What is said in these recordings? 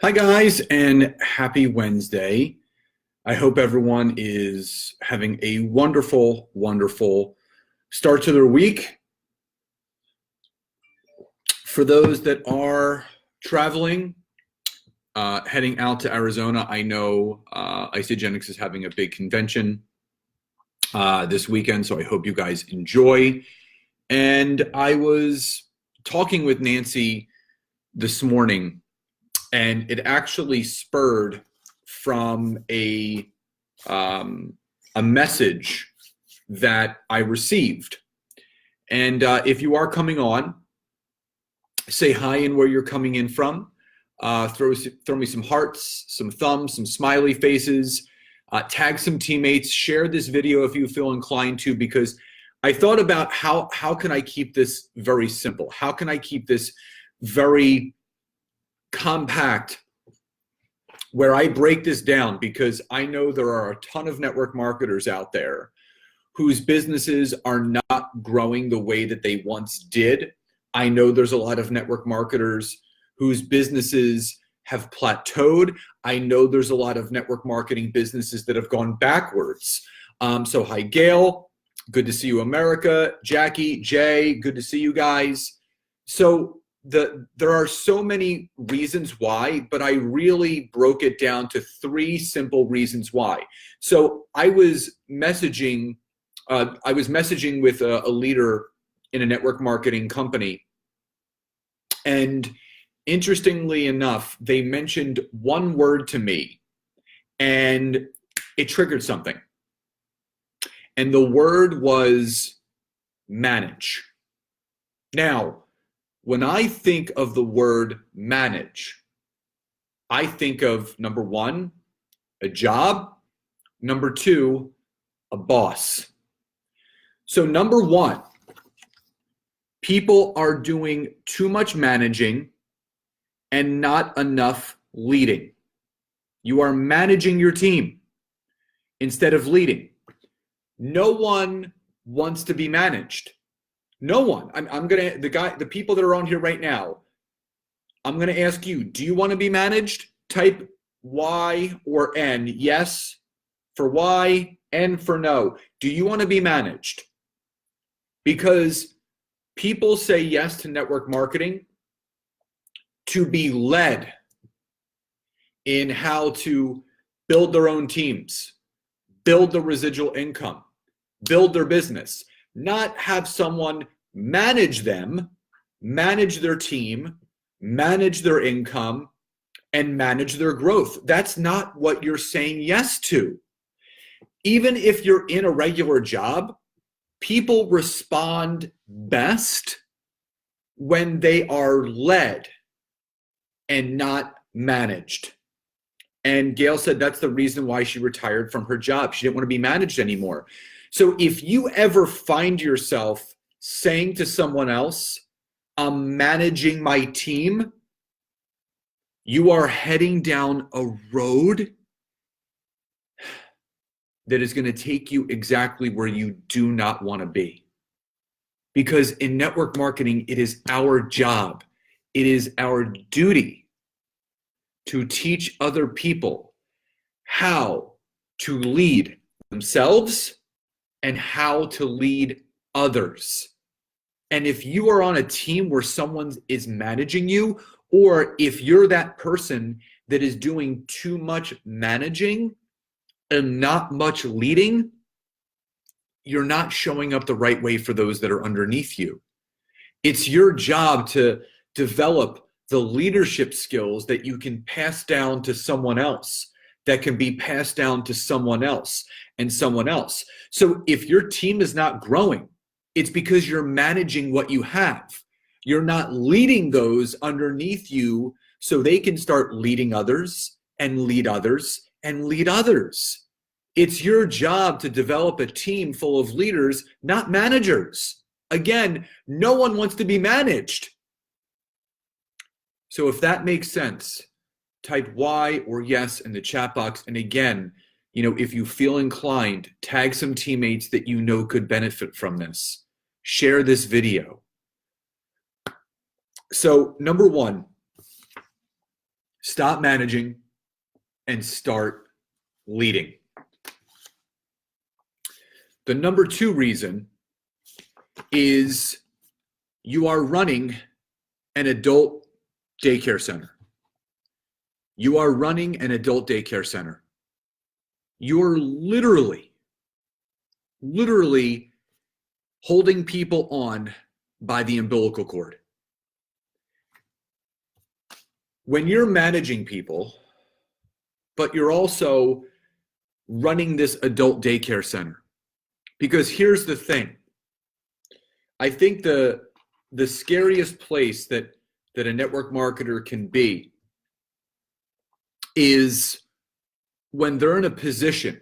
Hi, guys, and happy Wednesday. I hope everyone is having a wonderful, wonderful start to their week. For those that are traveling, heading out to Arizona, I know Isagenix is having a big convention this weekend, so I hope you guys enjoy. And I was talking with Nancy this morning, and it actually spurred from a message that I received. And if you are coming on, say hi and where you're coming in from. Throw me some hearts, some thumbs, some smiley faces. Tag some teammates. Share this video if you feel inclined to, because I thought about how can I keep this very simple? How can I keep this very compact, where I break this down, because I know there are a ton of network marketers out there whose businesses are not growing the way that they once did. I know there's a lot of network marketers whose businesses have plateaued. I know there's a lot of network marketing businesses that have gone backwards. So hi, Gail. Good to see you, America. Jackie, Jay, good to see you guys. So there are so many reasons why, but I really broke it down to three simple reasons why. So I was messaging with a leader in a network marketing company, and interestingly enough, they mentioned one word to me, and it triggered something. And the word was manage. Now, when I think of the word manage, I think of, number one, a job, number two, a boss. So number one, people are doing too much managing and not enough leading. You are managing your team instead of leading. No one wants to be managed. No one. The people that are on here right now, I'm gonna ask you, do you want to be managed? Type Y or N, yes for Y, N for no. Do you want to be managed? Because people say yes to network marketing to be led in how to build their own teams, build the residual income, build their business, not have someone manage them, manage their team, manage their income, and manage their growth. That's not what you're saying yes to. Even if you're in a regular job, people respond best when they are led and not managed. And Gail said that's the reason why she retired from her job. She didn't want to be managed anymore. So if you ever find yourself saying to someone else, I'm managing my team, you are heading down a road that is going to take you exactly where you do not want to be. Because in network marketing, it is our job, it is our duty to teach other people how to lead themselves and how to lead others. And if you are on a team where someone is managing you, or if you're that person that is doing too much managing and not much leading, you're not showing up the right way for those that are underneath you. It's your job to develop the leadership skills that you can pass down to someone else, that can be passed down to someone else and someone else. So if your team is not growing, it's because you're managing what you have. You're not leading those underneath you so they can start leading others and lead others and lead others. It's your job to develop a team full of leaders, not managers. Again, no one wants to be managed. So if that makes sense, type Y or yes in the chat box. And again, if you feel inclined, tag some teammates that you know could benefit from this. Share this video. So number one, Stop managing and start leading. The number 2 reason is you are running an adult daycare center. You are running an adult daycare center. You're literally holding people on by the umbilical cord. When you're managing people, but you're also running this adult daycare center, because here's the thing. I think the scariest place that a network marketer can be is when they're in a position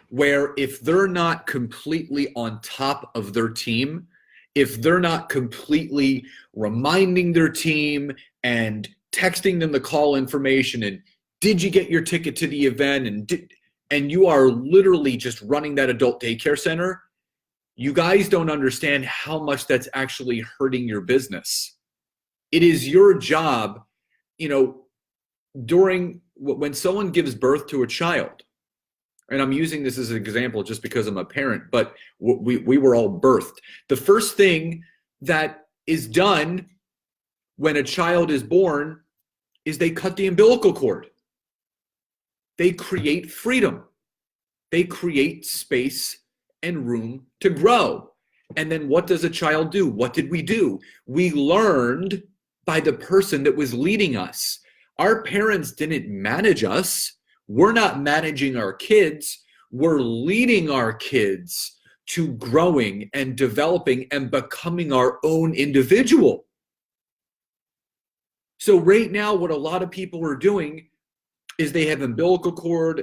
where if they're not completely on top of their team, if they're not completely reminding their team and texting them the call information and did you get your ticket to the event, and you are literally just running that adult daycare center, you guys don't understand how much that's actually hurting your business. It is your job, when someone gives birth to a child, and I'm using this as an example just because I'm a parent, but we were all birthed. The first thing that is done when a child is born is they cut the umbilical cord. They create freedom. They create space and room to grow. And then what does a child do? What did we do? We learned by the person that was leading us. Our parents didn't manage us. We're not managing our kids. We're leading our kids to growing and developing and becoming our own individual. So right now, what a lot of people are doing is they have umbilical cord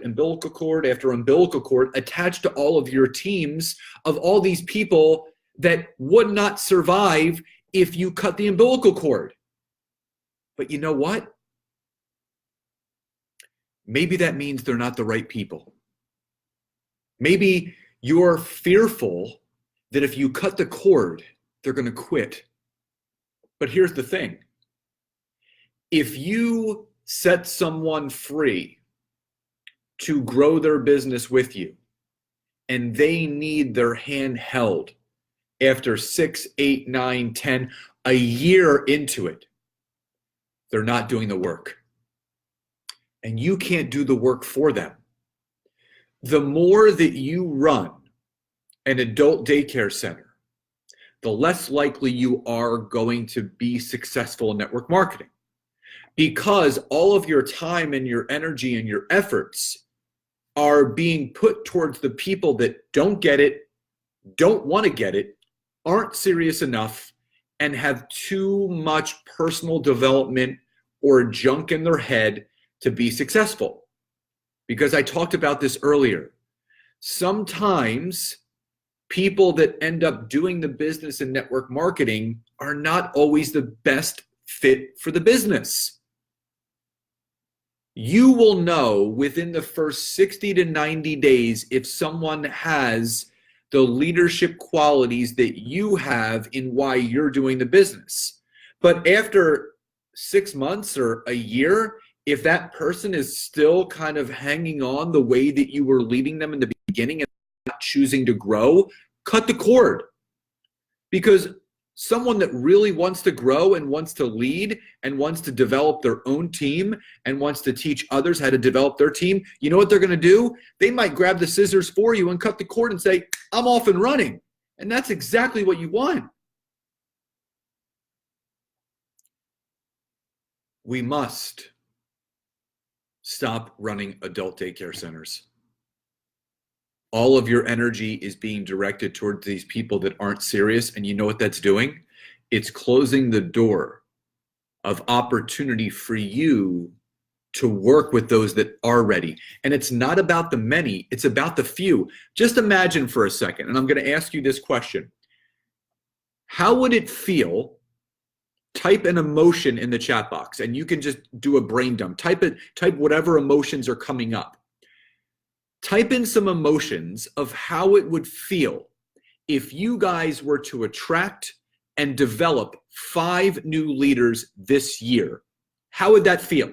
after umbilical cord attached to all of your teams of all these people that would not survive if you cut the umbilical cord. But you know what? Maybe that means they're not the right people. Maybe you're fearful that if you cut the cord, they're going to quit. But here's the thing. If you set someone free to grow their business with you, and they need their hand held after 6, 8, 9, 10, a year into it, they're not doing the work. And you can't do the work for them. The more that you run an adult daycare center, the less likely you are going to be successful in network marketing. Because all of your time and your energy and your efforts are being put towards the people that don't get it, don't want to get it, aren't serious enough, and have too much personal development or junk in their head to be successful. Because I talked about this earlier. Sometimes people that end up doing the business in network marketing are not always the best fit for the business. You will know within the first 60 to 90 days if someone has the leadership qualities that you have in why you're doing the business. But after 6 months or a year, if that person is still kind of hanging on the way that you were leading them in the beginning and not choosing to grow, cut the cord. Because someone that really wants to grow and wants to lead and wants to develop their own team and wants to teach others how to develop their team, you know what they're going to do? They might grab the scissors for you and cut the cord and say, I'm off and running. And that's exactly what you want. We must stop running adult daycare centers. All of your energy is being directed towards these people that aren't serious. And you know what that's doing? It's closing the door of opportunity for you to work with those that are ready. And it's not about the many, it's about the few. Just imagine for a second, and I'm going to ask you this question. How would it feel? Type an emotion in the chat box, and you can just do a brain dump. Type whatever emotions are coming up. Type in some emotions of how it would feel if you guys were to attract and develop 5 new leaders this year. How would that feel?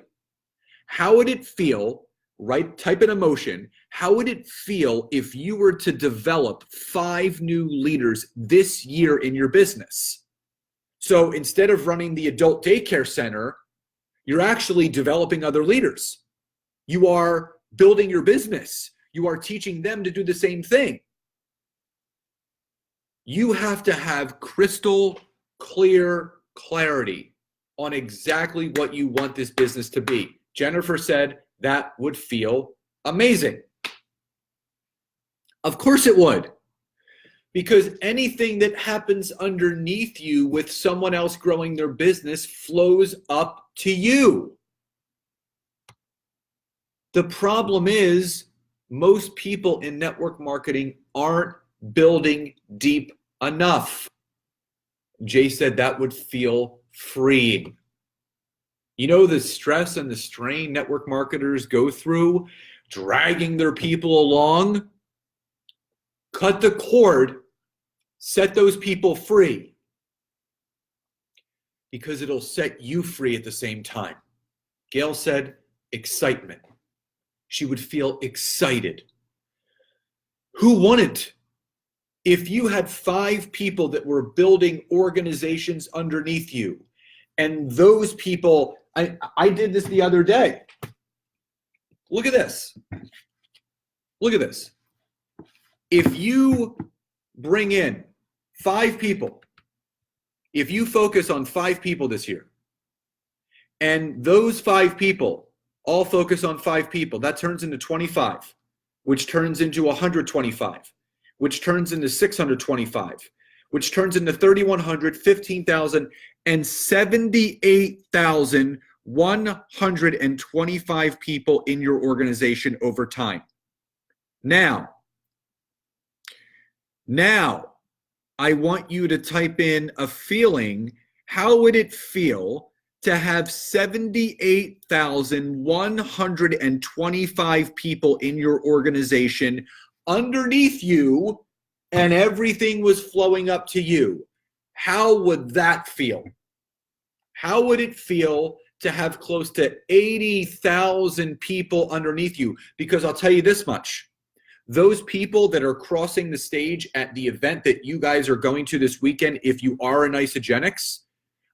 How would it feel, right? Type in emotion. How would it feel if you were to develop 5 new leaders this year in your business? So instead of running the adult daycare center, you're actually developing other leaders. You are building your business. You are teaching them to do the same thing. You have to have crystal clear clarity on exactly what you want this business to be. Jennifer said that would feel amazing. Of course it would. Because anything that happens underneath you with someone else growing their business flows up to you. The problem is most people in network marketing aren't building deep enough. Jay said that would feel freeing. You know the stress and the strain network marketers go through, dragging their people along? Cut the cord, set those people free, because it'll set you free at the same time. Gail said excitement. She would feel excited. Who wouldn't? If you had 5 people that were building organizations underneath you, and those people, I did this the other day. Look at this. Look at this. If you bring in 5 people, if you focus on 5 people this year, and those 5 people all focus on 5 people, that turns into 25, which turns into 125, which turns into 625, which turns into 3,100, 15,000, and 78,125 people in your organization over time. Now, I want you to type in a feeling. How would it feel to have 78,125 people in your organization underneath you and everything was flowing up to you? How would that feel? How would it feel to have close to 80,000 people underneath you? Because I'll tell you this much. Those people that are crossing the stage at the event that you guys are going to this weekend, if you are in Isogenics,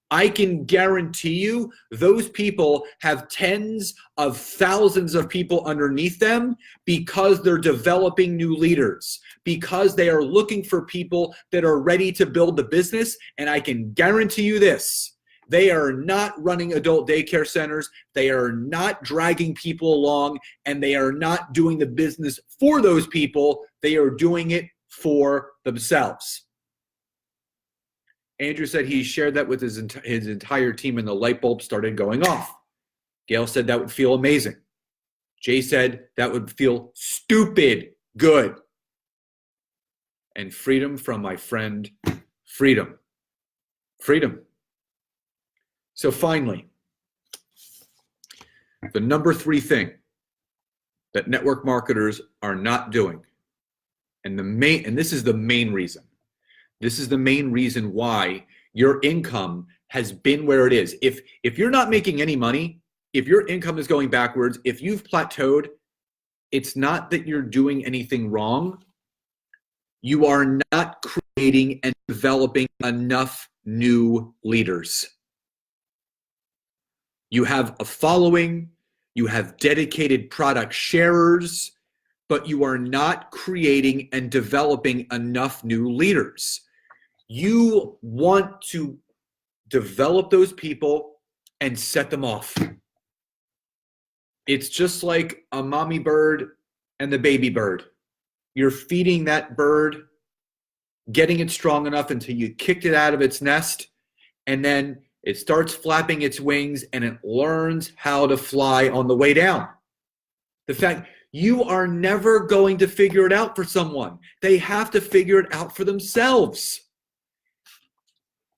I can guarantee you those people have tens of thousands of people underneath them because they're developing new leaders, because they are looking for people that are ready to build the business. And I can guarantee you this. They are not running adult daycare centers. They are not dragging people along, and they are not doing the business for those people. They are doing it for themselves. Andrew said he shared that with his entire team, and the light bulb started going off. Gail said that would feel amazing. Jay said that would feel stupid good. And freedom from my friend, freedom. Freedom. So finally, the number 3 thing that network marketers are not doing, and this is the main reason. This is the main reason why your income has been where it is. If you're not making any money, if your income is going backwards, if you've plateaued, it's not that you're doing anything wrong. You are not creating and developing enough new leaders. You have a following, you have dedicated product sharers, but you are not creating and developing enough new leaders. You want to develop those people and set them off. It's just like a mommy bird and the baby bird. You're feeding that bird, getting it strong enough until you kicked it out of its nest, and then it starts flapping its wings and it learns how to fly on the way down. The fact you are never going to figure it out for someone. They have to figure it out for themselves.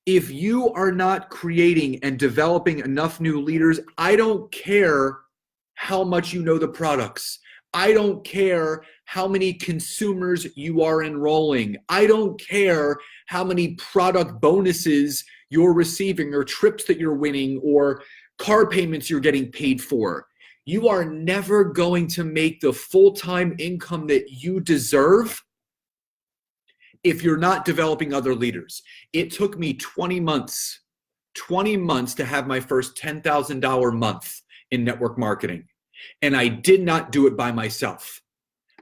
If you are not creating and developing enough new leaders, I don't care how much you know the products. I don't care how many consumers you are enrolling. I don't care how many product bonuses you're receiving or trips that you're winning or car payments you're getting paid for. You are never going to make the full-time income that you deserve if you're not developing other leaders. It took me 20 months to have my first $10,000 month in network marketing. And I did not do it by myself.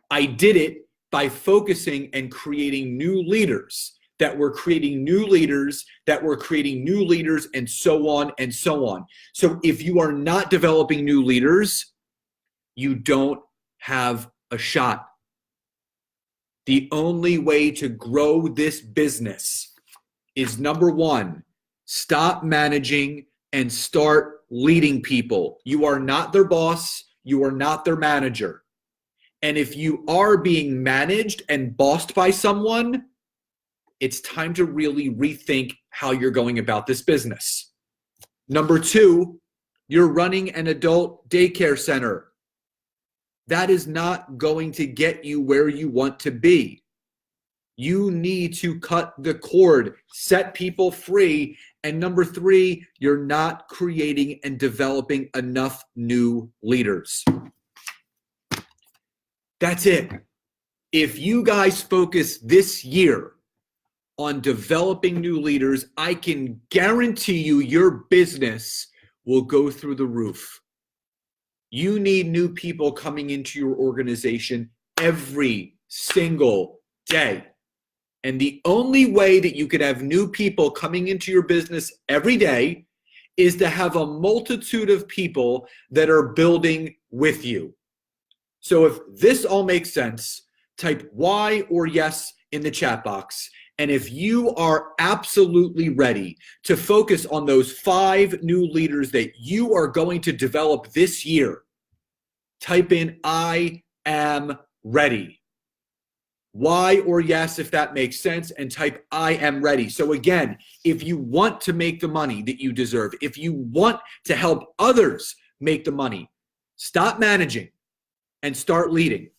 I did it by focusing and creating new leaders that were creating new leaders that were creating new leaders, and so on and so on. So if you are not developing new leaders, you don't have a shot. The only way to grow this business is, number one, stop managing and start leading people. You are not their boss. You are not their manager. And if you are being managed and bossed by someone, it's time to really rethink how you're going about this business. Number two, you're running an adult daycare center. That is not going to get you where you want to be. You need to cut the cord, set people free. And number three, you're not creating and developing enough new leaders. That's it. If you guys focus this year on developing new leaders, I can guarantee you your business will go through the roof. You need new people coming into your organization every single day. And the only way that you could have new people coming into your business every day is to have a multitude of people that are building with you. So if this all makes sense, type Y or yes in the chat box. And if you are absolutely ready to focus on those 5 new leaders that you are going to develop this year, type in I am ready. Y or yes if that makes sense, and type I am ready. So again, if you want to make the money that you deserve, if you want to help others make the money, stop managing and start leading.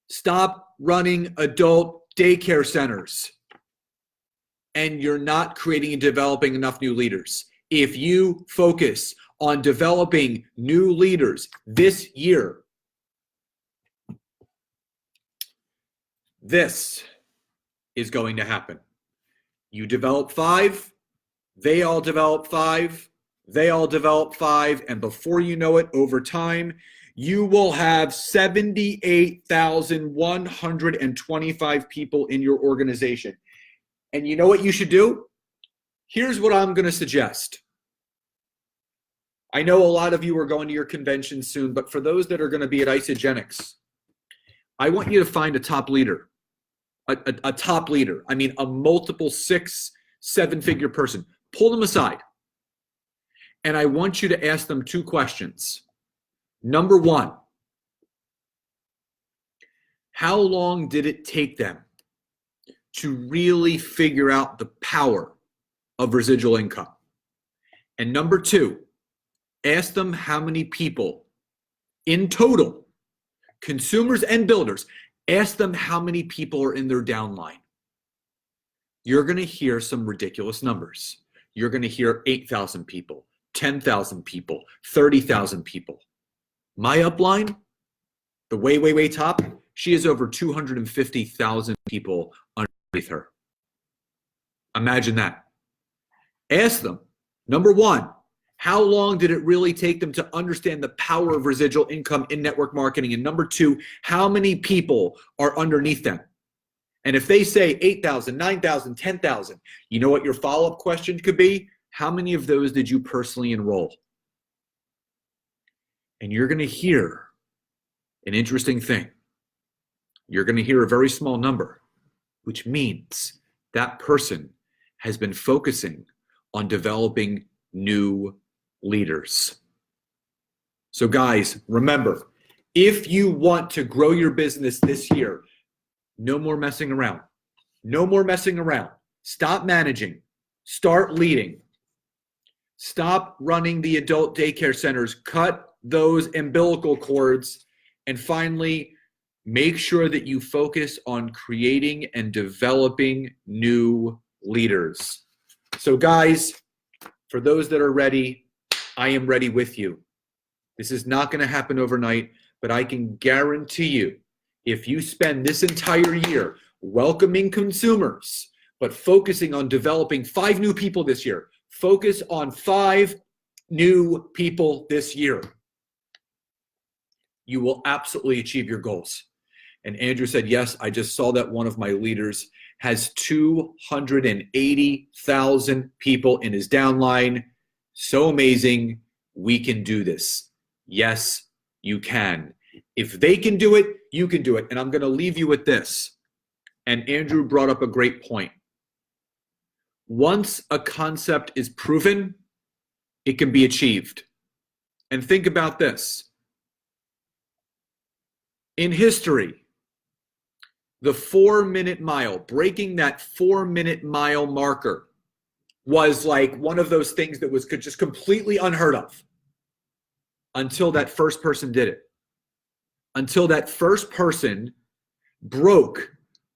Stop running adult daycare centers and you're not creating and developing enough new leaders. If you focus on developing new leaders this year, this is going to happen. You develop 5, they all develop 5, they all develop 5, and before you know it, over time, you will have 78,125 people in your organization. And you know what you should do? Here's what I'm going to suggest. I know a lot of you are going to your convention soon, but for those that are going to be at Isogenics, I want you to find a top leader, a top leader. I mean, a multiple 6, 7-figure person. Pull them aside. And I want you to ask them 2 questions. Number 1, how long did it take them to really figure out the power of residual income? And number 2, ask them how many people in total, consumers and builders, ask them how many people are in their downline. You're going to hear some ridiculous numbers. You're going to hear 8,000 people, 10,000 people, 30,000 people. My upline, the way top, she has over 250,000 people underneath her. Imagine that. Ask them, number 1, how long did it really take them to understand the power of residual income in network marketing? And number 2, how many people are underneath them? And if they say 8,000, 9,000, 10,000, you know what your follow-up question could be? How many of those did you personally enroll? And you're going to hear an interesting thing. You're going to hear a very small number, which means that person has been focusing on developing new leaders. So guys, remember, if you want to grow your business this year, no more messing around. No more messing around. Stop managing. Start leading. Stop running the adult daycare centers. Cut those umbilical cords. And finally, make sure that you focus on creating and developing new leaders. So guys, for those that are ready, I am ready with you. This is not going to happen overnight, but I can guarantee you, if you spend this entire year welcoming consumers, but focusing on developing 5 new people this year, focus on 5 new people this year, you will absolutely achieve your goals. And Andrew said, yes, I just saw that one of my leaders has 280,000 people in his downline. So amazing. We can do this. Yes, you can. If they can do it, you can do it. And I'm going to leave you with this. And Andrew brought up a great point. Once a concept is proven, it can be achieved. And think about this. In history, the 4-minute mile, breaking that 4-minute mile marker was like one of those things that was just completely unheard of until that first person did it. Until that first person broke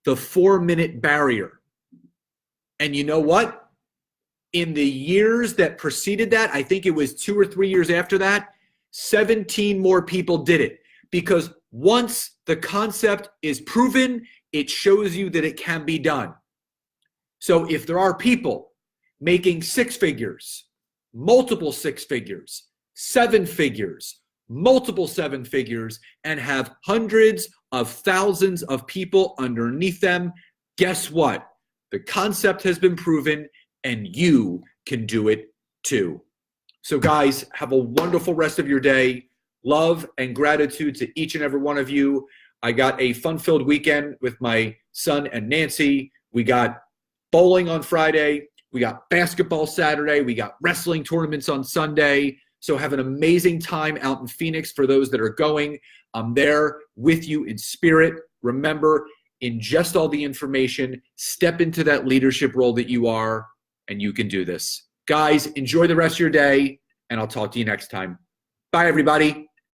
the 4-minute barrier. And you know what? In the years that preceded that, I think it was 2 or 3 years after that, 17 more people did it. Because once the concept is proven, it shows you that it can be done. So if there are people making 6 figures, multiple 6 figures, 7 figures, multiple 7 figures, and have hundreds of thousands of people underneath them, guess what? The concept has been proven and you can do it too. So guys, have a wonderful rest of your day. Love and gratitude to each and every one of you. I got a fun-filled weekend with my son and Nancy. We got bowling on Friday. We got basketball Saturday. We got wrestling tournaments on Sunday. So have an amazing time out in Phoenix for those that are going. I'm there with you in spirit. Remember, ingest all the information, step into that leadership role that you are, and you can do this. Guys, enjoy the rest of your day, and I'll talk to you next time. Bye, everybody.